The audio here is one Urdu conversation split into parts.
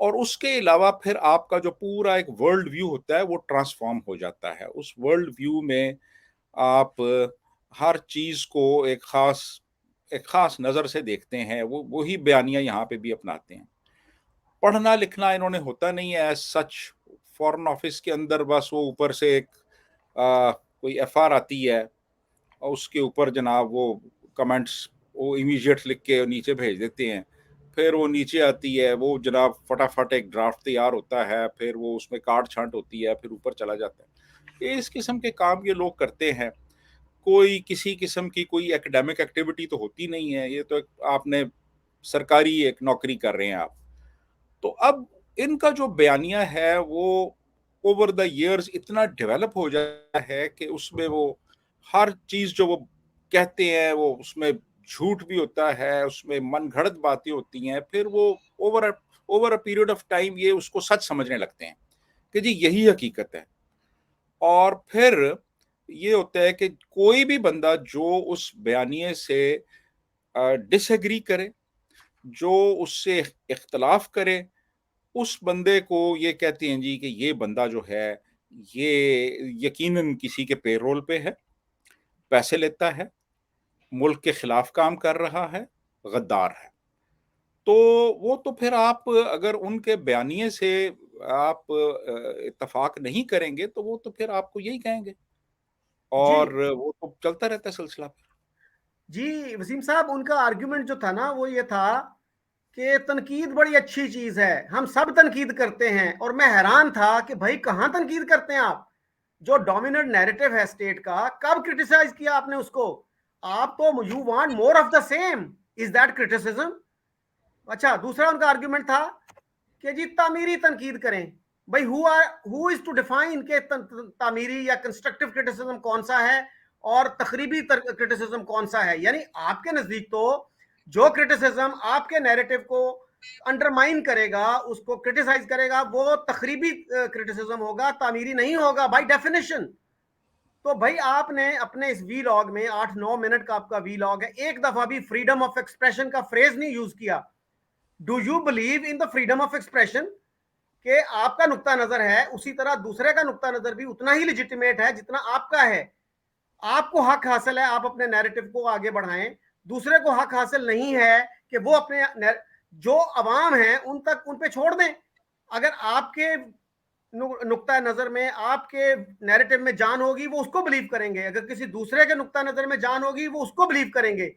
اور اس کے علاوہ پھر آپ کا جو پورا ایک ورلڈ ویو ہوتا ہے وہ ٹرانسفارم ہو جاتا ہے. اس ورلڈ ویو میں آپ ہر چیز کو ایک خاص نظر سے دیکھتے ہیں. وہی بیانیہ یہاں پہ بھی اپناتے ہیں. پڑھنا لکھنا انہوں نے ہوتا نہیں ہے ایز سچ. فورن آفس کے اندر بس وہ اوپر سے ایک کوئی ایف آر آتی ہے اور اس کے اوپر جناب وہ کمنٹس وہ امیجیٹ لکھ کے نیچے بھیج دیتے ہیں. پھر وہ نیچے آتی ہے, وہ جناب فٹافٹ ایک ڈرافٹ تیار ہوتا ہے, پھر وہ اس میں کاٹ چھانٹ ہوتی ہے, پھر اوپر چلا جاتا ہے. اس قسم کے کام یہ لوگ کرتے ہیں. کوئی کسی قسم کی کوئی ایکڈیمک ایکٹیویٹی تو ہوتی نہیں ہے. یہ تو آپ نے سرکاری ایک نوکری کر رہے ہیں آپ. تو اب ان کا جو بیانیہ ہے وہ اوور دا ایئرز اتنا ڈیولپ ہو جاتا ہے کہ اس میں وہ ہر چیز جو وہ کہتے ہیں وہ اس میں جھوٹ بھی ہوتا ہے, اس میں من گھڑت باتیں ہوتی ہیں. پھر وہ over a period of time یہ اس کو سچ سمجھنے لگتے ہیں کہ جی یہی حقیقت ہے. اور پھر یہ ہوتا ہے کہ کوئی بھی بندہ جو اس بیانیے سے ڈس ایگری کرے, جو اس سے اختلاف کرے, اس بندے کو یہ کہتے ہیں جی کہ یہ بندہ جو ہے یہ یقیناً کسی کے پے رول پہ ہے, پیسے لیتا ہے, ملک کے خلاف کام کر رہا ہے, غدار ہے. تو وہ تو پھر آپ اگر ان کے بیانیے سے آپ اتفاق نہیں کریں گے تو وہ تو پھر آپ کو یہی کہیں گے, جی اور وہ تو چلتا رہتا ہے سلسلہ. جی وسیم صاحب, ان کا آرگیومنٹ جو تھا نا وہ یہ تھا کہ تنقید بڑی اچھی چیز ہے, ہم سب تنقید کرتے ہیں. اور میں حیران تھا کہ بھائی کہاں تنقید کرتے ہیں آپ؟ جو ڈومیننٹ نیریٹو ہے اسٹیٹ کا, کب کرٹیسائز کیا آپ نے اس کو؟ آپ تو you want more of the same. Is that criticism? اچھا, دوسرا ان کا آرگیومنٹ تھا کہ جی تعمیری تنقید کریں. بھائی ہو از ٹو ڈیفائن کہ تعمیری یا کنسٹرکٹیو کرٹیسزم کون سا ہے اور تخریبی کرٹیسزم کون سا ہے؟ یعنی آپ کے نزدیک تو جو کرٹیسزم آپ کے نیریٹو کو انڈرمائن کرے گا, اس کو کرٹیسائز کرے گا, وہ تخریبی کرٹیسزم ہوگا, تعمیری نہیں ہوگا بائی ڈیفینیشن. تو بھائی آپ نے اپنے اس وی لاگ میں 8-9 منٹ کا آپ کا وی لاگ ہے, ایک دفعہ بھی فریڈم آف ایکسپریشن کا فریز نہیں یوز کیا. Do you believe in the freedom of expression کہ آپ کا نقطہ نظر ہے اسی طرح دوسرے کا نقطہ نظر بھی اتنا ہی لیجیٹیمیٹ ہے جتنا آپ کا ہے؟ آپ کو حق حاصل ہے آپ اپنے نیریٹو کو آگے بڑھائیں, دوسرے کو حق حاصل نہیں ہے کہ وہ اپنے جو عوام ہیں ان تک ان پہ چھوڑ دیں. اگر آپ کے نقطہ نظر میں آپ کے نیریٹو میں جان ہوگی وہ اس کو بلیو کریں گے, اگر کسی دوسرے کے نقطہ نظر میں جان ہوگی وہ اس کو بلیو کریں گے.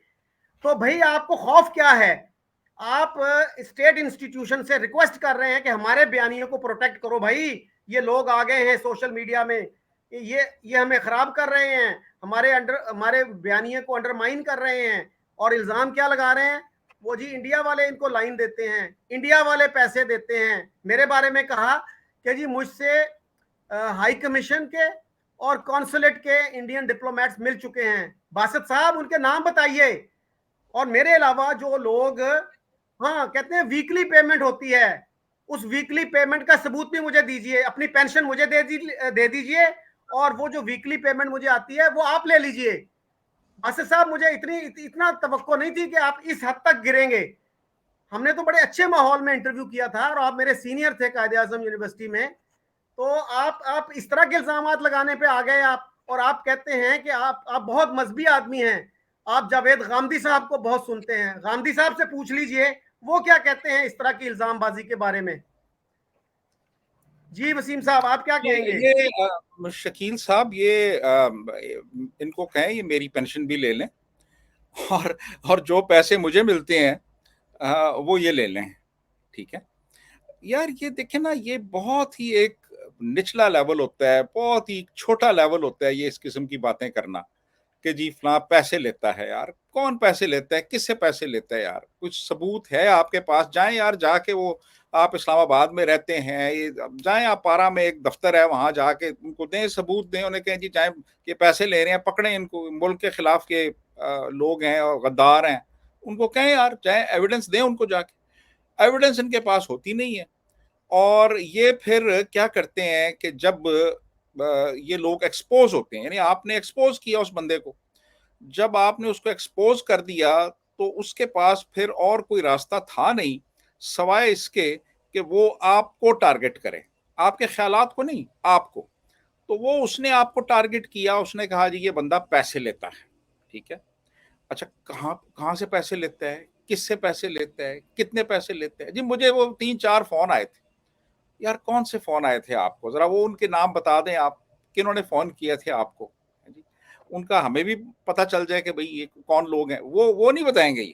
تو بھائی آپ کو خوف کیا ہے؟ آپ اسٹیٹ انسٹیٹیوشن سے ریکویسٹ کر رہے ہیں کہ ہمارے بیانیوں کو پروٹیکٹ کرو. بھائی یہ لوگ آ گئے ہیں سوشل میڈیا میں, یہ ہمیں خراب کر رہے ہیں, ہمارے بیانیے کو انڈرمائن کر رہے ہیں. اور الزام کیا لگا رہے ہیں؟ وہ جی انڈیا والے ان کو لائن دیتے ہیں, انڈیا والے پیسے دیتے ہیں. میرے بارے میں کہا کہ جی مجھ سے ہائی کمیشن کے اور کونسلیٹ کے انڈین ڈپلومیٹس مل چکے ہیں. باسط صاحب ان کے نام بتائیے. اور میرے علاوہ جو لوگ ہاں کہتے ہیں ویکلی پیمنٹ ہوتی ہے, اس ویکلی پیمنٹ کا ثبوت بھی مجھے دیجئے, اپنی پینشن مجھے دے دیجئے, اور وہ جو ویکلی پیمنٹ مجھے آتی ہے وہ آپ لے لیجئے. باسط صاحب مجھے اتنا توقع نہیں تھی کہ آپ اس حد تک گریں گے. ہم نے تو بڑے اچھے ماحول میں انٹرویو کیا تھا اور آپ میرے سینئر تھے قائد اعظم یونیورسٹی میں, تو آپ اس طرح کے الزامات لگانے پہ آ گئے آپ, اور آپ کہتے ہیں کہ آپ بہت مذہبی آدمی ہیں. آپ جاوید غامدی صاحب کو بہت سنتے ہیں, غامدی صاحب سے پوچھ لیجئے وہ کیا کہتے ہیں اس طرح کی الزام بازی کے بارے میں. جی وسیم صاحب آپ کیا کہیں گے؟ یہ شکیل صاحب یہ ان کو کہیں یہ میری پینشن بھی لے لیں, اور جو پیسے مجھے ملتے ہیں وہ یہ لے لیں. ٹھیک ہے یار, یہ دیکھیں نا, یہ بہت ہی ایک نچلا لیول ہوتا ہے, بہت ہی چھوٹا لیول ہوتا ہے یہ اس قسم کی باتیں کرنا کہ جی فلاں پیسے لیتا ہے. یار کون پیسے لیتا ہے, کس سے پیسے لیتا ہے؟ یار کچھ ثبوت ہے آپ کے پاس؟ جائیں یار, جا کے وہ آپ اسلام آباد میں رہتے ہیں, جائیں آپ پارا میں ایک دفتر ہے وہاں جا کے ان کو دیں ثبوت دیں, انہیں کہیں جی جائیں یہ پیسے لے رہے ہیں, پکڑیں ان کو, ملک کے خلاف کے لوگ ہیں اور غدار ہیں, ان کو کہیں یار جائیں ایویڈنس دیں ان کو جا کے. ایویڈنس ان کے پاس ہوتی نہیں ہے. اور یہ پھر کیا کرتے ہیں کہ جب یہ لوگ ایکسپوز ہوتے ہیں, یعنی آپ نے ایکسپوز کیا اس بندے کو, جب آپ نے اس کو ایکسپوز کر دیا تو اس کے پاس پھر اور کوئی راستہ تھا نہیں سوائے اس کے کہ وہ آپ کو ٹارگٹ کرے, آپ کے خیالات کو نہیں, آپ کو. تو وہ اس نے آپ کو ٹارگٹ کیا, اس نے کہا جی یہ بندہ پیسے لیتا ہے. ٹھیک ہے, اچھا کہاں سے پیسے لیتا ہے, کس سے پیسے لیتا ہے, کتنے پیسے لیتا ہے؟ جی مجھے وہ 3-4 فون آئے تھے. یار کون سے فون آئے تھے آپ کو, ذرا وہ ان کے نام بتا دیں آپ, کنہوں نے فون کیا تھے آپ کو, جی ان کا ہمیں بھی پتہ چل جائے کہ بھئی یہ کون لوگ ہیں. وہ نہیں بتائیں گے,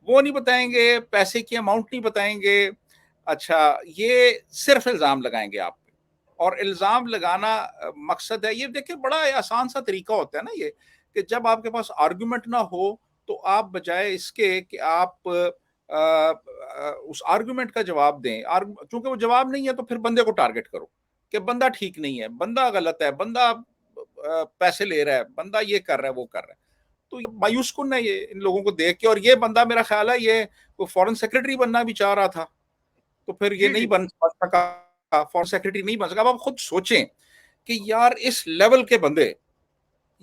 وہ نہیں بتائیں گے, پیسے کی اماؤنٹ نہیں بتائیں گے. اچھا یہ صرف الزام لگائیں گے آپ پہ, اور الزام لگانا مقصد ہے یہ. دیکھیں بڑا آسان سا طریقہ ہوتا ہے نا یہ, کہ جب آپ کے پاس آرگومنٹ نہ ہو تو آپ بجائے اس کے کہ آپ اس آرگومنٹ کا جواب دیں, چونکہ وہ جواب نہیں ہے تو پھر بندے کو ٹارگٹ کرو کہ بندہ ٹھیک نہیں ہے, بندہ غلط ہے, بندہ پیسے لے رہا ہے, بندہ یہ کر رہا ہے, وہ کر رہا ہے. تو مایوس کن ہے یہ ان لوگوں کو دیکھ کے. اور یہ بندہ میرا خیال ہے یہ فورن سیکرٹری بننا بھی چاہ رہا تھا, تو پھر یہ جی نہیں جی بن سکا, فورن سیکرٹری نہیں بن سکا. اب آپ خود سوچیں کہ یار اس لیول کے بندے,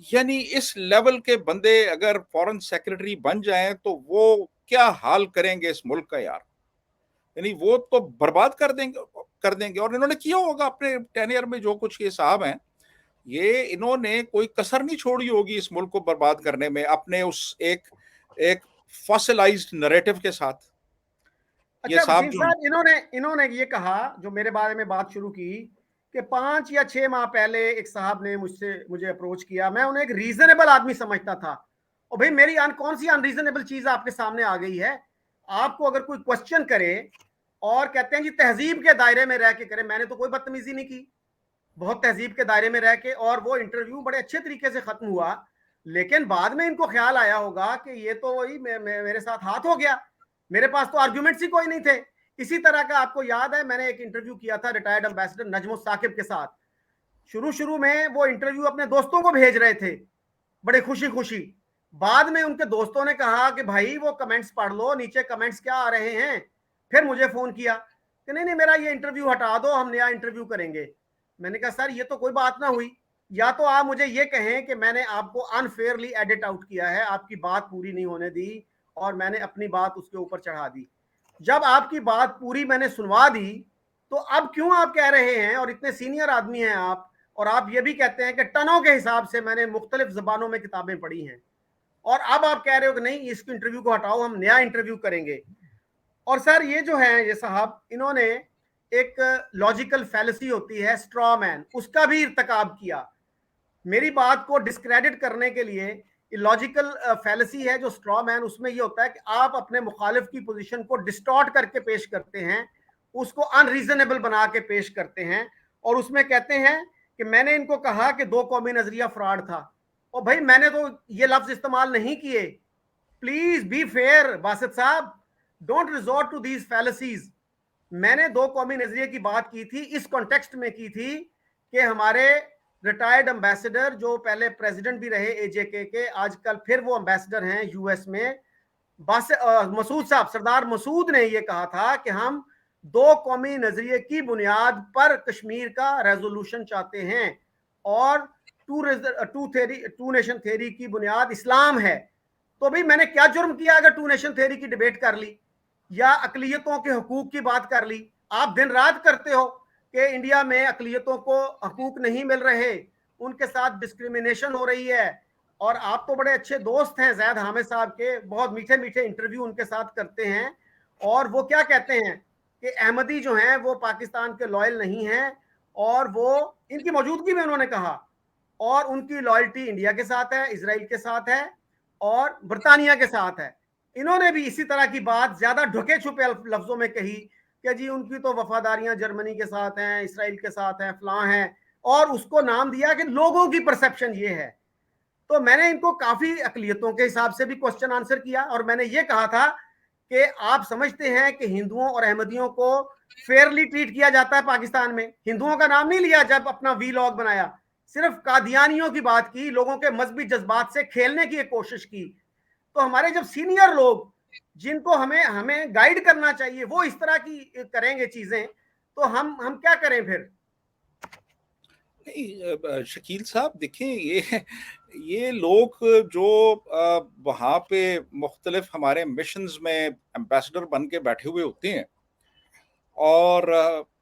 یعنی اس لیول کے بندے اگر فورن سیکرٹری بن جائیں تو وہ کیا حال کریں گے اس ملک کا یار. یعنی وہ تو برباد کر دیں گے. اور انہوں نے کیا ہوگا اپنے ٹینیئر میں جو کچھ یہ صاحب ہیں, یہ انہوں نے کوئی کسر نہیں چھوڑی ہوگی اس ملک کو برباد کرنے میں اپنے اس ایک فاسلائزڈ نریٹو کے ساتھ. یہ اچھا صاحب وسیم جو صاحب, انہوں نے یہ کہا جو میرے بارے میں بات شروع کی کہ 5 یا 6 ماہ پہلے ایک صاحب نے مجھے اپروچ کیا, میں انہیں ایک ریزنیبل آدمی سمجھتا تھا. اور بھئی میری کون سی انریزنیبل چیز آپ کے سامنے آ گئی ہے؟ آپ کو اگر کوئی کوسچن کرے اور کہتے ہیں جی تہذیب کے دائرے میں رہ کے کرے, میں نے تو کوئی بدتمیزی نہیں کی, بہت تہذیب کے دائرے میں رہ کے, اور وہ انٹرویو بڑے اچھے طریقے سے ختم ہوا. لیکن بعد میں ان کو خیال آیا ہوگا کہ یہ تو وہی میرے ساتھ ہاتھ ہو گیا, میرے پاس تو آرگومنٹس ہی کوئی نہیں تھے. اسی طرح کا آپ کو یاد ہے میں نے ایک انٹرویو کیا تھا ریٹائرڈ امبیسڈر نجم الثاقب کے ساتھ. شروع میں وہ انٹرویو اپنے دوستوں کو بھیج رہے تھے بڑے خوشی, بعد میں ان کے دوستوں نے کہا کہ بھائی وہ کمنٹس پڑھ لو, نیچے کمنٹس کیا آ رہے ہیں. پھر مجھے فون کیا کہ نہیں میرا یہ انٹرویو ہٹا دو, ہم نیا انٹرویو کریں گے. میں نے کہا سر یہ تو کوئی بات نہ ہوئی, یا تو آپ مجھے یہ کہیں کہ میں نے آپ کو انفیئرلی ایڈٹ آؤٹ کیا ہے, آپ کی بات پوری نہیں ہونے دی اور میں نے اپنی بات اس کے اوپر چڑھا دی. جب آپ کی بات پوری میں نے سنوا دی تو اب کیوں آپ کہہ رہے ہیں, اور اتنے سینئر آدمی ہیں آپ, اور آپ یہ بھی کہتے ہیں کہ ٹنوں کے حساب سے میں نے مختلف زبانوں میں کتابیں پڑھی ہیں, اور اب آپ کہہ رہے ہو کہ نہیں اس انٹرویو کو ہٹاؤ, ہم نیا انٹرویو کریں گے. اور سر یہ جو ہیں یہ صاحب, انہوں نے ایک لاجیکل فیلسی ہوتی ہے سٹرا مین, اس کا بھی ارتکاب کیا. میری بات کو ڈسکریڈٹ کرنے کے لیے لاجیکل فیلسی ہے جو سٹرا مین, اس میں یہ ہوتا ہے کہ آپ اپنے مخالف کی پوزیشن کو ڈسٹارٹ کر کے پیش کرتے ہیں, اس کو ان ریزنیبل بنا کے پیش کرتے ہیں, اور اس میں کہتے ہیں کہ میں نے ان کو کہا کہ 2 قومی نظریہ فراڈ تھا. اور بھائی میں نے تو یہ لفظ استعمال نہیں کیے. پلیز بی فیئر باسط صاحب, ڈونٹ ریزورٹ ٹو دیز فیلسیز. میں نے 2 قومی نظریے کی بات کی تھی, اس کانٹیکسٹ میں کی تھی کہ ہمارے ریٹائرڈ امبیسڈر جو پہلے پریزیڈنٹ بھی رہے اے جے کے, آج کل پھر وہ امبیسڈر ہیں یو ایس میں, مسعود صاحب, سردار مسعود نے یہ کہا تھا کہ ہم 2 قومی نظریے کی بنیاد پر کشمیر کا ریزولوشن چاہتے ہیں, اور 2 نیشن تھیوری کی بنیاد اسلام ہے. تو بھئی میں نے کیا جرم کیا اگر 2 نیشن تھیوری کی ڈیبیٹ کر لی یا اقلیتوں کے حقوق کی بات کر لی؟ آپ دن رات کرتے ہو کہ انڈیا میں اقلیتوں کو حقوق نہیں مل رہے, ان کے ساتھ ڈسکریمنیشن ہو رہی ہے. اور آپ تو بڑے اچھے دوست ہیں زید حامد صاحب کے, بہت میٹھے میٹھے انٹرویو ان کے ساتھ کرتے ہیں, اور وہ کیا کہتے ہیں کہ احمدی جو ہیں وہ پاکستان کے لائل نہیں ہیں, اور وہ ان کی موجودگی میں انہوں نے کہا, اور ان کی لائلٹی انڈیا کے ساتھ ہے, اسرائیل کے ساتھ ہے, اور برطانیہ کے ساتھ ہے. انہوں نے بھی اسی طرح کی بات زیادہ ڈھکے چھپے لفظوں میں کہی کہ جی ان کی تو وفاداریاں جرمنی کے ساتھ ہیں, اسرائیل کے ساتھ ہیں, فلاں ہیں, اور اس کو نام دیا کہ لوگوں کی پرسپشن یہ ہے. تو میں نے ان کو کافی اقلیتوں کے حساب سے بھی کوسچن آنسر کیا, اور میں نے یہ کہا تھا کہ آپ سمجھتے ہیں کہ ہندوؤں اور احمدیوں کو فیئرلی ٹریٹ کیا جاتا ہے پاکستان میں؟ ہندوؤں کا نام نہیں لیا جب اپنا وی لاگ بنایا, صرف قادیانیوں کی بات کی, لوگوں کے مذہبی جذبات سے کھیلنے کی ایک کوشش کی. تو ہمارے جب سینئر لوگ جن کو ہمیں گائیڈ کرنا چاہیے وہ اس طرح کی کریں گے چیزیں, تو ہم کیا کریں پھر؟ نہیں شکیل صاحب دیکھیں, یہ لوگ جو وہاں پہ مختلف ہمارے مشنز میں امبیسڈر بن کے بیٹھے ہوئے ہوتے ہیں, اور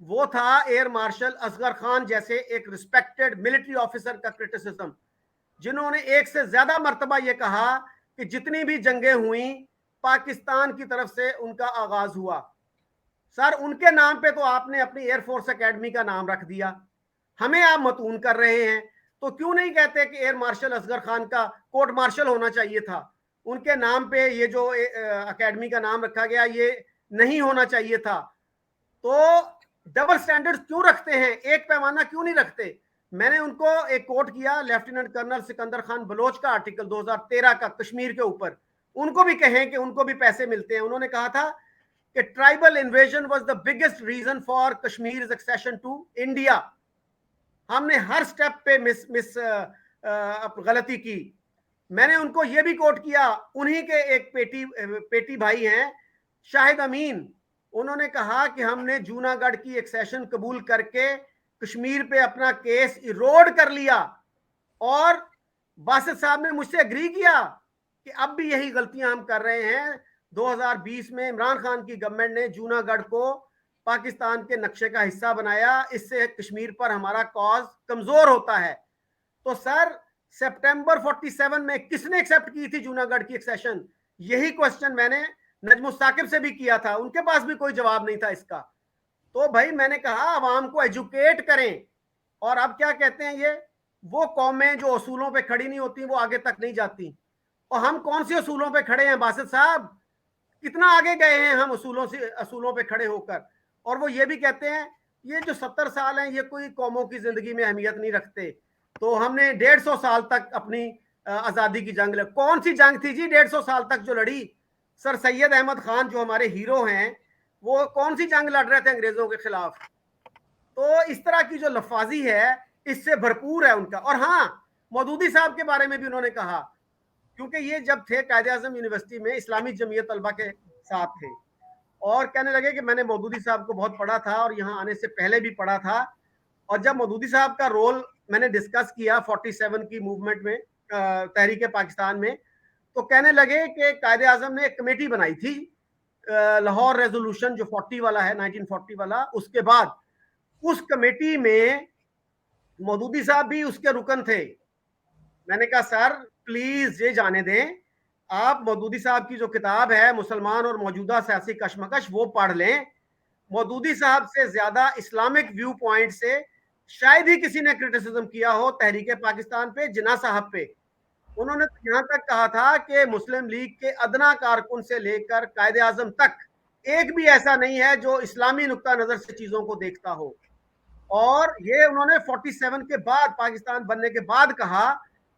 وہ تھا ایئر مارشل اصغر خان جیسے ایک ریسپیکٹڈ ملٹری آفیسر کا کرٹیسزم، جنہوں نے ایک سے زیادہ مرتبہ یہ کہا کہ جتنی بھی جنگیں ہوئیں پاکستان کی طرف سے ان کا آغاز ہوا۔ سر ان کے نام پہ تو آپ نے اپنی ایئر فورس اکیڈمی کا نام رکھ دیا، ہمیں آپ متون کر رہے ہیں، تو کیوں نہیں کہتے کہ ایئر مارشل اصغر خان کا کورٹ مارشل ہونا چاہیے تھا؟ ان کے نام پہ یہ جو اکیڈمی کا نام رکھا گیا یہ نہیں ہونا چاہیے تھا۔ تو ڈبل سٹینڈرڈ کیوں رکھتے ہیں، ایک پیمانہ کیوں نہیں رکھتے؟ میں نے ان کو ایک کوٹ کیا لیفٹیننٹ کرنل سکندر خان بلوچ کا آرٹیکل 2013 کا کشمیر کے اوپر، ان کو بھی کہیں کہ ان کو بھی پیسے ملتے ہیں۔ انہوں نے کہا تھا کہ tribal invasion was the biggest reason for Kashmir's accession to India. ہم نے ہر سٹیپ پہ غلطی کی۔ میں نے ان کو یہ بھی کوٹ کیا، انہی کے ایک پیٹی بھائی ہیں شاہد امین، انہوں نے کہا کہ ہم نے جوناگڑھ کی ایکسیشن قبول کر کے کشمیر پہ اپنا کیس ایروڈ کر لیا، اور باسط صاحب نے مجھ سے اگری کیا کہ اب بھی یہی غلطیاں ہم کر رہے ہیں۔ 2020 میں عمران خان کی گورنمنٹ نے جوناگڑھ کو پاکستان کے نقشے کا حصہ بنایا، اس سے کشمیر پر ہمارا کاز کمزور ہوتا ہے۔ تو سر سپٹمبر 47 میں کس نے ایکسیپٹ کی تھی جوناگڑھ کی ایکسیشن؟ یہی کوسچن میں نے نجم الثاقب سے بھی کیا تھا، ان کے پاس بھی کوئی جواب نہیں تھا اس کا۔ تو بھائی میں نے کہا عوام کو ایجوکیٹ کریں، اور اب کیا کہتے ہیں یہ وہ قومیں جو اصولوں پہ کھڑی نہیں ہوتی وہ آگے تک نہیں جاتی، اور ہم کون سی اصولوں پہ کھڑے ہیں باسط صاحب؟ کتنا آگے گئے ہیں ہم اصولوں پہ کھڑے ہو کر؟ اور وہ یہ بھی کہتے ہیں یہ جو 70 سال ہیں یہ کوئی قوموں کی زندگی میں اہمیت نہیں رکھتے۔ تو ہم نے 150 سال تک اپنی آزادی کی جنگ لڑی۔ کون سی جنگ تھی جی 150 سال تک جو لڑی؟ سر سید احمد خان جو ہمارے ہیرو ہیں وہ کون سی جنگ لڑ رہے تھے انگریزوں کے خلاف؟ تو اس طرح کی جو لفاظی ہے اس سے بھرپور ہے ان کا۔ اور ہاں مودودی صاحب کے بارے میں بھی انہوں نے کہا، کیونکہ یہ جب تھے قائد اعظم یونیورسٹی میں اسلامی جمعیت طلبہ کے ساتھ تھے، اور کہنے لگے کہ میں نے مودودی صاحب کو بہت پڑھا تھا اور یہاں آنے سے پہلے بھی پڑھا تھا، اور جب مودودی صاحب کا رول میں نے ڈسکس کیا 47 کی موومنٹ میں تحریک پاکستان میں، تو کہنے لگے کہ قائد اعظم نے ایک کمیٹی بنائی تھی لاہور ریزولوشن جو 40 والا ہے 1940 والا، اس کے بعد اس کمیٹی میں مودودی صاحب بھی اس کے رکن تھے۔ میں نے کہا سر پلیز یہ جانے دیں، آپ مودودی صاحب کی جو کتاب ہے مسلمان اور موجودہ سیاسی کشمکش وہ پڑھ لیں۔ مودودی صاحب سے زیادہ اسلامک ویو پوائنٹ سے شاید ہی کسی نے کرٹیسزم کیا ہو تحریک پاکستان پہ، جناح صاحب پہ۔ انہوں نے یہاں تک کہا تھا کہ مسلم لیگ کے ادنا کارکن سے لے کر قائد اعظم تک ایک بھی ایسا نہیں ہے جو اسلامی نقطہ نظر سے چیزوں کو دیکھتا ہو۔ اور یہ انہوں نے 47 کے بعد پاکستان بننے کے بعد کہا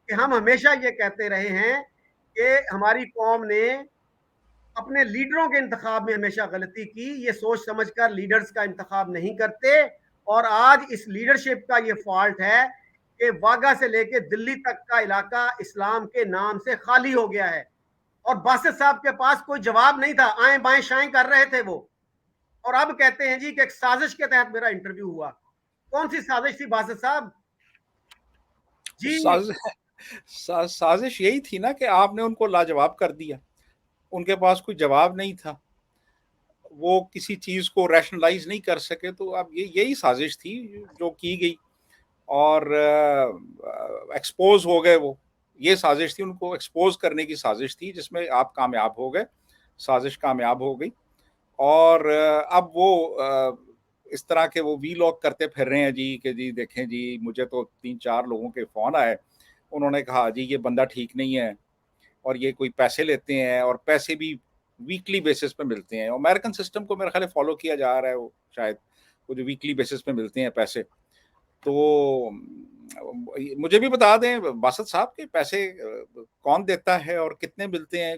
کہ ہم ہمیشہ یہ کہتے رہے ہیں کہ ہماری قوم نے اپنے لیڈروں کے انتخاب میں ہمیشہ غلطی کی، یہ سوچ سمجھ کر لیڈرز کا انتخاب نہیں کرتے، اور آج اس لیڈرشپ کا یہ فالٹ ہے کہ واگا سے لے کے دلی تک کا علاقہ اسلام کے نام سے خالی ہو گیا ہے، اور باسط صاحب کے پاس کوئی جواب نہیں تھا، آئیں بائیں شائیں کر رہے تھے وہ، اور اب کہتے ہیں جی کہ ایک سازش کے تحت میرا انٹرویو ہوا۔ کون سی سازش تھی باسط صاحب؟ جی سازش یہی تھی نا کہ آپ نے ان کو لاجواب کر دیا، ان کے پاس کوئی جواب نہیں تھا، وہ کسی چیز کو ریشنلائز نہیں کر سکے، تو اب یہی سازش تھی جو کی گئی، اور ایکسپوز ہو گئے وہ۔ یہ سازش تھی، ان کو ایکسپوز کرنے کی سازش تھی، جس میں آپ کامیاب ہو گئے، سازش کامیاب ہو گئی، اور اب وہ اس طرح کے وہ وی لاگ کرتے پھر رہے ہیں جی کہ جی دیکھیں جی مجھے تو 3-4 لوگوں کے فون آئے، انہوں نے کہا جی یہ بندہ ٹھیک نہیں ہے، اور یہ کوئی پیسے لیتے ہیں، اور پیسے بھی ویکلی بیسس پہ ملتے ہیں۔ امریکن سسٹم کو میرے خیال فالو کیا جا رہا ہے، وہ شاید وہ جو ویکلی بیسس پہ ملتے ہیں پیسے۔ تو مجھے بھی بتا دیں باسط صاحب کہ پیسے کون دیتا ہے اور کتنے ملتے ہیں؟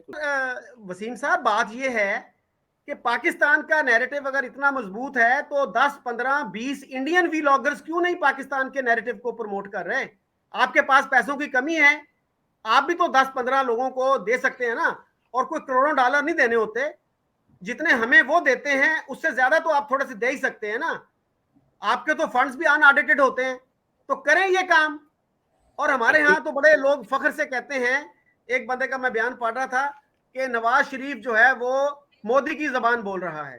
وسیم صاحب بات یہ ہے کہ پاکستان کا نیریٹو اگر اتنا مضبوط ہے تو 10 15 20 انڈین وی لاگرز کیوں نہیں پاکستان کے نیریٹو کو پروموٹ کر رہے؟ آپ کے پاس پیسوں کی کمی ہے، آپ بھی تو 10-15 لوگوں کو دے سکتے ہیں نا، اور کوئی کروڑوں ڈالر نہیں دینے ہوتے، جتنے ہمیں وہ دیتے ہیں اس سے زیادہ تو آپ تھوڑے سے دے ہی سکتے ہیں نا، آپ کے تو فنڈز بھی ان آڈیٹڈ ہوتے ہیں، تو کریں یہ کام۔ اور ہمارے ہاں تو بڑے لوگ فخر سے کہتے ہیں، ایک بندے کا میں بیان پڑھ رہا تھا کہ نواز شریف جو ہے وہ مودی کی زبان بول رہا ہے۔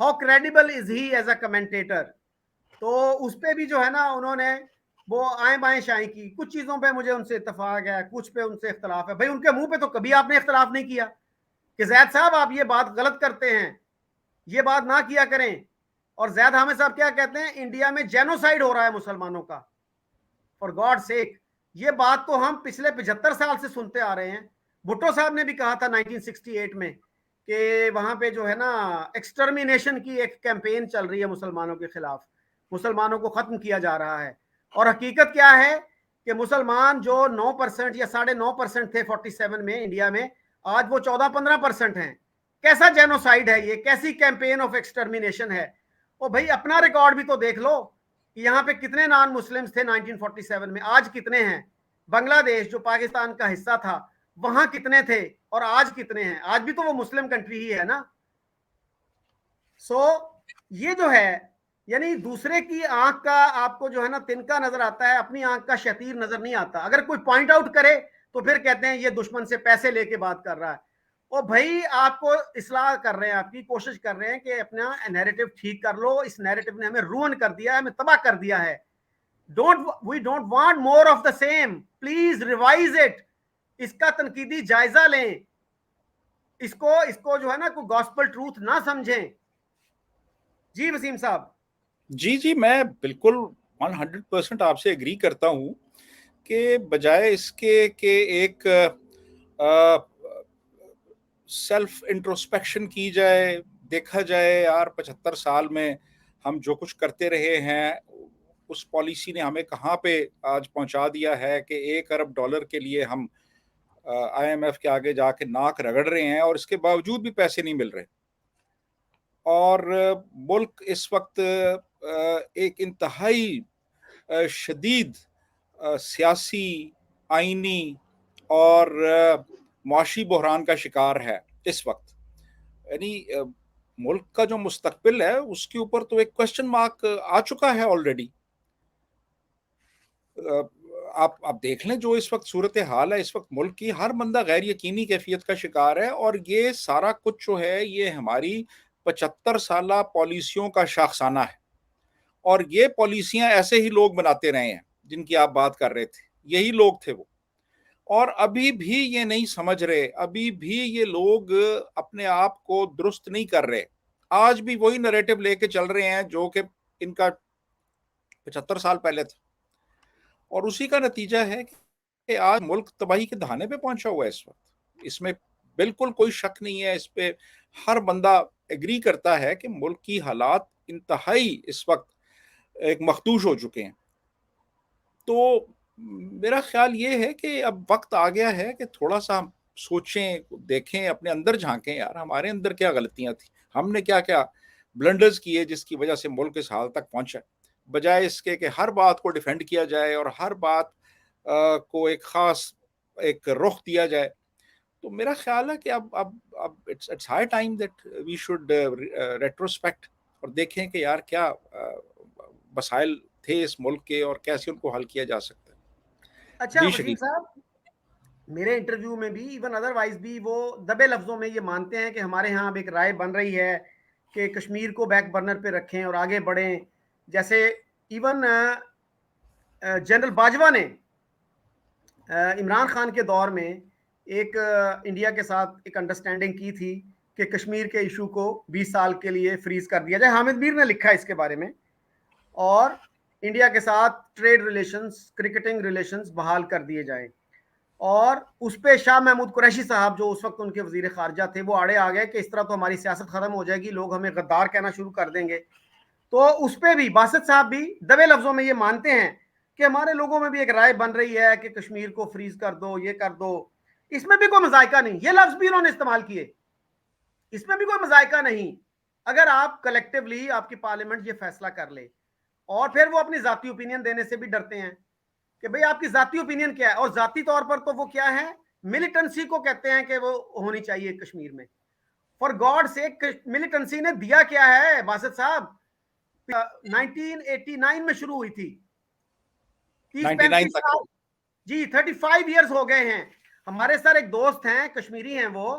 How credible is he as a commentator? تو اس پہ بھی جو ہے نا انہوں نے وہ آئیں بائیں شائیں کی، کچھ چیزوں پہ مجھے ان سے اتفاق ہے، کچھ پہ ان سے اختلاف ہے. بھائی ان کے منہ پہ تو کبھی آپ نے اختلاف نہیں کیا کہ زید صاحب آپ یہ بات غلط کرتے ہیں، یہ بات نہ کیا کریں. اور زید حامد صاحب کیا کہتے ہیں؟ انڈیا میں جینوسائیڈ ہو رہا ہے مسلمانوں کا. فار گاڈ سیک، یہ بات تو ہم پچھلے 75 سال سے سنتے آ رہے ہیں. بھٹو صاحب نے بھی کہا تھا 1968 میں کہ وہاں پہ جو ہے نا ایکسٹرمینیشن کی ایک کیمپین چل رہی ہے مسلمانوں کے خلاف، مسلمانوں کو ختم کیا جا رہا ہے. اور حقیقت کیا ہے کہ مسلمان جو 9% یا 9.5% تھے 47 میں انڈیا میں، آج وہ 14-15% ہیں. کیسا جینوسائیڈ ہے یہ؟ کیسی کیمپین آف ایکسٹرمینیشن ہے؟ اور بھائی اپنا ریکارڈ بھی تو دیکھ لو کہ یہاں پہ کتنے نان مسلمز تھے 1947 میں، آج کتنے ہیں؟ بنگلہ دیش جو پاکستان کا حصہ تھا وہاں کتنے تھے اور آج کتنے ہیں؟ آج بھی تو وہ مسلم کنٹری ہی ہے نا. سو یہ جو ہے یعنی دوسرے کی آنکھ کا آپ کو جو ہے نا تنکا نظر آتا ہے، اپنی آنکھ کا شتیر نظر نہیں آتا. اگر کوئی پوائنٹ آؤٹ کرے تو پھر کہتے ہیں یہ دشمن سے پیسے لے کے بات کر رہا ہے. اور بھائی آپ کو اصلاح کر رہے ہیں، آپ کی کوشش کر رہے ہیں کہ اپنا نیریٹو ٹھیک کر لو. اس نیریٹو نے ہمیں روئن کر دیا ہے، ہمیں تباہ کر دیا ہے. We don't want more of the same. Please revise it. اس کا تنقیدی جائزہ لیں. اس کو جو ہے نا کوئی گاسپل ٹروتھ نہ سمجھیں. جی وسیم صاحب. جی میں بالکل 100% آپ سے اگری کرتا ہوں کہ بجائے اس کے کہ ایک سیلف انٹروسپیکشن کی جائے، دیکھا جائے یار 75 سال میں ہم جو کچھ کرتے رہے ہیں اس پالیسی نے ہمیں کہاں پہ آج پہنچا دیا ہے کہ $1 ارب کے لیے ہم IMF کے آگے جا کے ناک رگڑ رہے ہیں اور اس کے باوجود بھی پیسے نہیں مل رہے. اور ملک اس وقت ایک انتہائی شدید سیاسی، آئینی اور معاشی بحران کا شکار ہے اس وقت. یعنی ملک کا جو مستقبل ہے اس کے اوپر تو ایک کوسچن مارک آ چکا ہے آلریڈی. آپ دیکھ لیں جو اس وقت صورتحال ہے، اس وقت ملک کی ہر بندہ غیر یقینی کیفیت کا شکار ہے. اور یہ سارا کچھ جو ہے یہ ہماری 75 سالہ پالیسیوں کا شاخسانہ ہے. اور یہ پالیسیاں ایسے ہی لوگ بناتے رہے ہیں جن کی آپ بات کر رہے تھے، یہی لوگ تھے وہ. اور ابھی بھی یہ نہیں سمجھ رہے، ابھی بھی یہ لوگ اپنے آپ کو درست نہیں کر رہے. آج بھی وہی نریٹو لے کے چل رہے ہیں جو کہ ان کا 75 سال پہلے تھا. اور اسی کا نتیجہ ہے کہ آج ملک تباہی کے دہانے پہ پہنچا ہوا ہے اس وقت. اس میں بالکل کوئی شک نہیں ہے، اس پہ ہر بندہ ایگری کرتا ہے کہ ملک کی حالات انتہائی اس وقت ایک مخدوش ہو چکے ہیں. تو میرا خیال یہ ہے کہ اب وقت آ گیا ہے کہ تھوڑا سا سوچیں، دیکھیں، اپنے اندر جھانکیں. یار ہمارے اندر کیا غلطیاں تھیں، ہم نے کیا کیا بلنڈرز کیے جس کی وجہ سے ملک اس حال تک پہنچا. بجائے اس کے کہ ہر بات کو ڈیفینڈ کیا جائے اور ہر بات کو ایک خاص ایک رخ دیا جائے. تو میرا خیال ہے کہ اب it's high time that we should retrospect اور دیکھیں کہ یار کیا مسائل تھے اس ملک کے اور کیسے ان کو حل کیا جا سکتا ہے. اچھا جی وسیم شکیل صاحب، میرے انٹرویو میں بھی ایون ادر وائز بھی وہ دبے لفظوں میں یہ مانتے ہیں کہ ہمارے ہاں اب ایک رائے بن رہی ہے کہ کشمیر کو بیک برنر پہ رکھیں اور آگے بڑھیں. جیسے ایون جنرل باجوہ نے عمران خان کے دور میں ایک انڈیا کے ساتھ ایک انڈرسٹینڈنگ کی تھی کہ کشمیر کے ایشو کو 20 سال کے لیے فریز کر دیا جائے. حامد میر نے لکھا اس کے بارے میں. اور انڈیا کے ساتھ ٹریڈ ریلیشنز، کرکٹنگ ریلیشنز بحال کر دیے جائیں. اور اس پہ شاہ محمود قریشی صاحب جو اس وقت ان کے وزیر خارجہ تھے وہ آڑے آ گئے کہ اس طرح تو ہماری سیاست ختم ہو جائے گی، لوگ ہمیں غدار کہنا شروع کر دیں گے. تو اس پہ بھی باسط صاحب بھی دبے لفظوں میں یہ مانتے ہیں کہ ہمارے لوگوں میں بھی ایک رائے بن رہی ہے کہ کشمیر کو فریز کر دو، یہ کر دو. اس میں بھی کوئی مذائقہ نہیں. یہ لفظ بھی انہوں نے استعمال کیے، اس میں بھی کوئی مذائقہ نہیں. اگر آپ کلیکٹیولی آپ کی پارلیمنٹ یہ فیصلہ کر لے اور پھر وہ اپنی ذاتی اوپینین دینے سے بھی ڈرتے ہیں کہ بھئی آپ کی ذاتی اوپینین کیا ہے. اور ذاتی طور پر تو وہ کیا ہے، ملیٹنسی کو کہتے ہیں کہ وہ ہونی چاہیے کشمیر میں. فار گاڈ سیک، ملیٹنسی نے دیا کیا ہے باسط صاحب؟ 1989 میں شروع ہوئی تھی، 99 30-35 تک. سال، جی 35 ایئرز ہو گئے ہیں. ہمارے سر ایک دوست ہیں کشمیری ہیں، وہ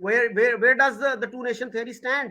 where does the two nation theory stand?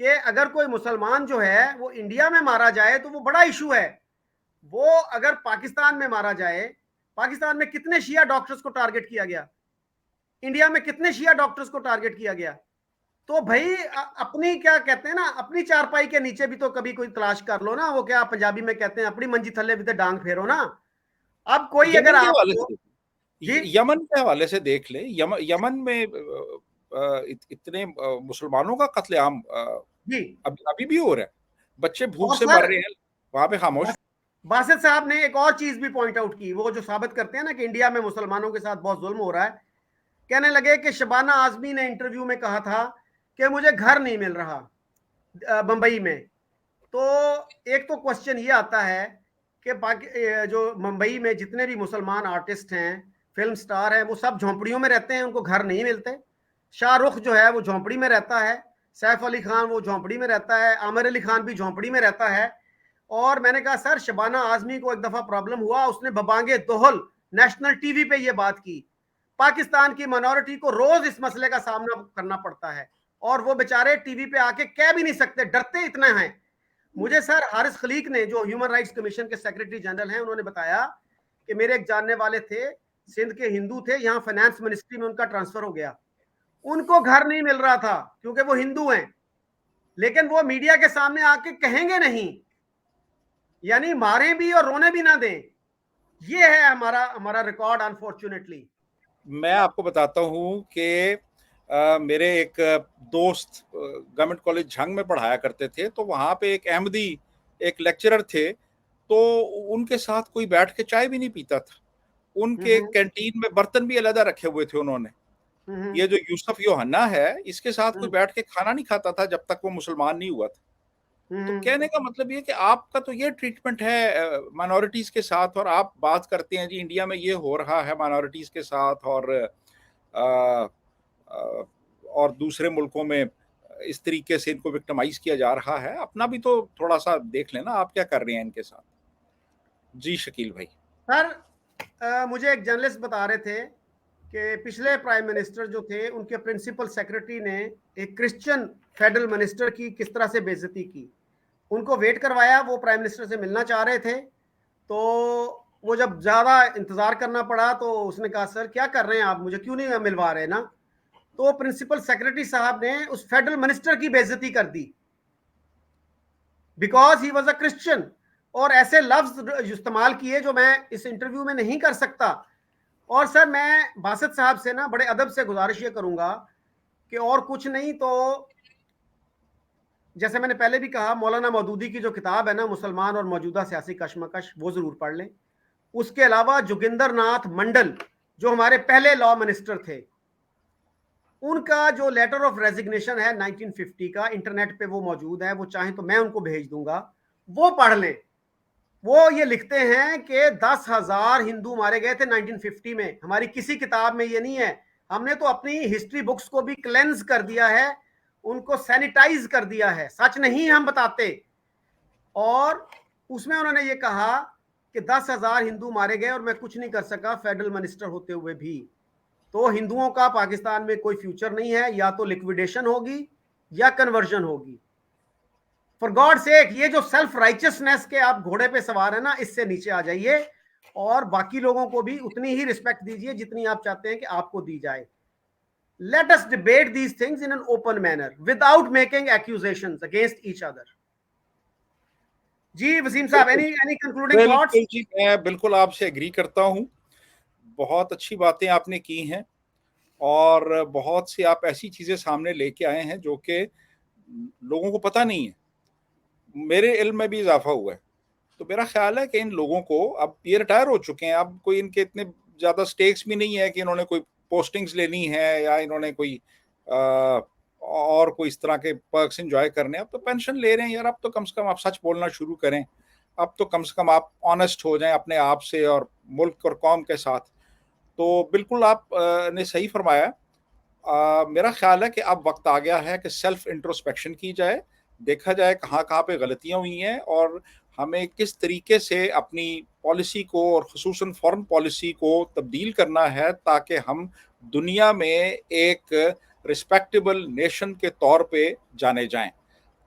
کہ اگر کوئی مسلمان جو ہے وہ انڈیا میں مارا جائے تو وہ بڑا ایشو ہے. وہ اگر پاکستان میں مارا جائے, پاکستان میں کتنے شیعہ ڈاکٹرز کو ٹارگٹ کیا گیا, انڈیا میں کتنے شیعہ ڈاکٹرز کو ٹارگٹ کیا گیا. تو بھائی اپنی کیا کہتے ہیں نا, اپنی چارپائی کے نیچے بھی تو کبھی کوئی تلاش کر لو نا. وہ کیا پنجابی میں کہتے ہیں, اپنی منجی تھلے بھی تو ڈانگ پھیرو نا. اب کوئی اگر یمن کے آپ حوالے کو, سے یمن کے حوالے سے دیکھ لیں, یمن میں اتنے مسلمانوں کا قتل عام جی ابھی بھی ہو رہا ہے, بچے بھوک اور سے سر مر رہے ہیں وہاں پہ خاموش. باسط صاحب نے ایک اور چیز بھی پوائنٹ آؤٹ کی, وہ جو ثابت کرتے ہیں نا کہ انڈیا میں مسلمانوں کے ساتھ بہت ظلم ہو رہا ہے. کہنے لگے کہ شبانہ اعظمی نے انٹرویو میں کہا تھا کہ مجھے گھر نہیں مل رہا بمبئی میں. تو ایک تو کوشچن یہ آتا ہے کہ جو ممبئی میں جتنے بھی مسلمان آرٹسٹ ہیں, فلم سٹار ہیں, وہ سب جھونپڑیوں میں رہتے ہیں, ان کو گھر نہیں ملتے. شاہ رخ جو ہے وہ جھونپڑی میں رہتا ہے, سیف علی خان وہ جھونپڑی میں رہتا ہے, عامر علی خان بھی جھونپڑی میں رہتا ہے. اور میں نے کہا سر شبانہ اعظمی کو ایک دفعہ پرابلم ہوا, اس نے ببانگے دوہل نیشنل ٹی وی پہ یہ بات کی. پاکستان کی منورٹی کو روز اس مسئلے کا سامنا کرنا پڑتا ہے اور وہ بیچارے ٹی وی پہ آ کے کہہ بھی نہیں سکتے, ڈرتے اتنے ہیں. مجھے سر حارث خلیق نے, جو ہیومن رائٹس کمیشن کے سیکریٹری جنرل ہیں, انہوں نے بتایا کہ میرے ایک جاننے والے تھے, سندھ کے ہندو تھے, یہاں فائنانس منسٹری میں ان کا ٹرانسفر ہو گیا. ان کو گھر نہیں مل رہا تھا کیونکہ وہ ہندو ہیں, لیکن وہ میڈیا کے سامنے آ کے کہیں گے نہیں, یعنی ماریں بھی اور رونے بھی نہ دیں. یہ ہے ہمارا ریکارڈ انفارچونیٹلی. میں آپ کو بتاتا ہوں کہ میرے ایک دوست گورنمنٹ کالج جھنگ میں پڑھایا کرتے تھے, تو وہاں پہ ایک احمدی ایک لیکچرر تھے, تو ان کے ساتھ کوئی بیٹھ کے چائے بھی نہیں پیتا تھا. ان کے کینٹین میں برتن بھی علیحدہ رکھے ہوئے تھے انہوں نے. یہ جو یوسف یوحنا ہے, اس کے ساتھ کوئی بیٹھ کے کھانا نہیں کھاتا تھا جب تک وہ مسلمان نہیں ہوا تھا. تو کہنے کا مطلب یہ کہ آپ کا تو یہ ٹریٹمنٹ ہے مائنورٹیز کے ساتھ, اور آپ بات کرتے ہیں جی انڈیا میں یہ ہو رہا ہے مائنورٹیز کے ساتھ, اور دوسرے ملکوں میں اس طریقے سے ان کو وکٹمائز کیا جا رہا ہے. اپنا بھی تو تھوڑا سا دیکھ لینا آپ کیا کر رہے ہیں ان کے ساتھ. جی شکیل بھائی. سر مجھے ایک جرنلسٹ بتا رہے تھے کہ پچھلے پرائم منسٹر جو تھے, ان کے پرنسپل سیکرٹری نے ایک کرسچن فیڈرل منسٹر کی کس طرح سے بے عزتی کی. ان کو ویٹ کروایا, وہ پرائم منسٹر سے ملنا چاہ رہے تھے, تو وہ جب زیادہ انتظار کرنا پڑا تو اس نے کہا سر کیا کر رہے ہیں آپ, مجھے کیوں نہیں ملوا رہے نا. تو پرنسپل سیکرٹری صاحب نے اس فیڈرل منسٹر کی بے عزتی کر دی because he was a Christian, اور ایسے لفظ استعمال کیے جو میں اس انٹرویو میں نہیں کر سکتا. اور سر میں باسط صاحب سے نا بڑے ادب سے گزارش یہ کروں گا کہ اور کچھ نہیں تو جیسے میں نے پہلے بھی کہا, مولانا مودودی کی جو کتاب ہے نا مسلمان اور موجودہ سیاسی کشمکش, وہ ضرور پڑھ لیں. اس کے علاوہ جوگندر ناتھ منڈل جو ہمارے پہلے لا منسٹر تھے, ان کا جو لیٹر آف ریزگنیشن ہے 1950 کا, انٹرنیٹ پہ وہ موجود ہے, وہ چاہیں تو میں ان کو بھیج دوں گا, وہ پڑھ لیں. وہ یہ لکھتے ہیں کہ 10,000 ہندو مارے گئے تھے 1950 میں. ہماری کسی کتاب میں یہ نہیں ہے, ہم نے تو اپنی ہسٹری بکس کو بھی کلینز کر دیا ہے, ان کو سینیٹائز کر دیا ہے, سچ نہیں ہم بتاتے. اور اس میں انہوں نے یہ کہا کہ 10,000 ہندو مارے گئے اور میں کچھ نہیں کر سکا فیڈرل منسٹر ہوتے ہوئے بھی. تو ہندوؤں کا پاکستان میں کوئی فیوچر نہیں ہے, یا تو لیکویڈیشن ہوگی یا کنورژن ہوگی. فار گاڈ سیک, یہ جو سیلف رائچسنس کے آپ گھوڑے پہ سوار ہیں نا, اس سے نیچے آ جائیے اور باقی لوگوں کو بھی اتنی ہی رسپیکٹ دیجیے جتنی آپ چاہتے ہیں کہ آپ کو دی جائے. Let us debate these things in an open manner without making accusations against each other. جی وسیم صاحب, any concluding thoughts? بالکل جی, میں بالکل آپ سے ایگری کرتا ہوں. بہت اچھی باتیں آپ نے کی ہیں, اور بہت سی آپ ایسی چیزیں سامنے لے کے آئے ہیں جو کہ لوگوں کو پتہ نہیں ہے. میرے علم میں بھی اضافہ ہوا ہے. تو میرا خیال ہے کہ ان لوگوں کو, اب یہ ریٹائر ہو چکے ہیں, اب کوئی ان کے اتنے زیادہ سٹیکس بھی نہیں ہے کہ انہوں نے کوئی پوسٹنگز لینی ہے یا انہوں نے کوئی اور کوئی اس طرح کے پرکس انجوائے کرنے. اب تو پینشن لے رہے ہیں یار, اب تو کم سے کم آپ سچ بولنا شروع کریں, اب تو کم سے کم آپ آنیسٹ ہو جائیں اپنے آپ سے اور ملک اور قوم کے ساتھ. تو بالکل آپ نے صحیح فرمایا. میرا خیال ہے کہ اب وقت آ گیا ہے کہ سیلف انٹروسپیکشن کی جائے, دیکھا جائے کہاں کہاں پہ غلطیاں ہوئی ہیں, اور ہمیں کس طریقے سے اپنی پالیسی کو اور خصوصاً فارن پالیسی کو تبدیل کرنا ہے تاکہ ہم دنیا میں ایک رسپیکٹیبل نیشن کے طور پہ جانے جائیں.